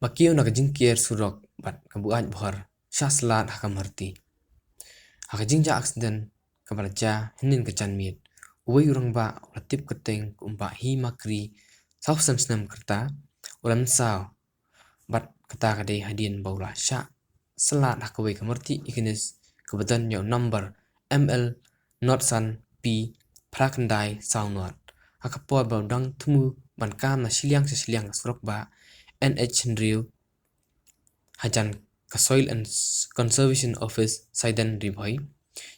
Bakio na kajingkier surok bat kabuat bhar shaslat hakamarti. Hakajingja accident kabalaja hinin kachanmit. Uwe urang ba ulatip keteng kumba hi makri sausam snam kerta ulam sao bat kata kadai hadin baula sha salat hakawe kamarti ikines kebetulan yo number ML Notsan P Prakandai Saunwat. Hakapor baudang tumu ban kam na siliang surok ba NH Hendriu Hajan ka Soil and Conservation Office Saidan Ribhoi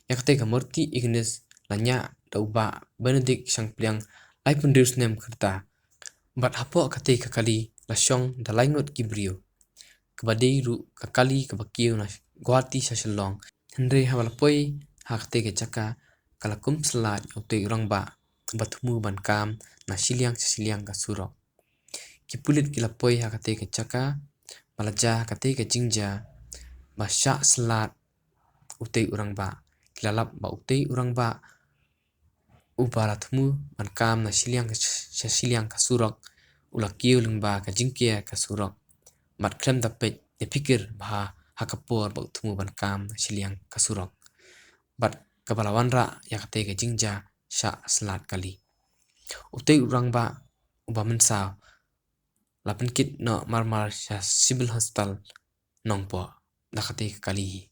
yakte ka Murti Ignis Lanya Dauba Benedict Shangpliang Laipundrius Nem Kerta Bat Hapo kate kakali Lasyong Dalaingot Gibrio Kabadei Ru kakali kabakiu na Guati Sashalong Henry Hawalapoi Hakte ke Chaka Kalakum Salat Yaute Urangba Batmu Bankam na Siliang ka Surok Kipulit Kilapoi Hakate ke Chaka Malaja kate ke jingja basya selat utei urang ba kilalap ba utei urang ba ubaratmu mankam na siliang kasurok ulakiu lengba ka jingkia kasurok mat krem dapet ne pikir bah hakapor ba utmu bankam na siliang kasurok bat kabalawan ra ya kate ke jingja sya selat kali utei urang ba uba mensaw lapan kit no marmar sya civil hospital nongpo nakati kali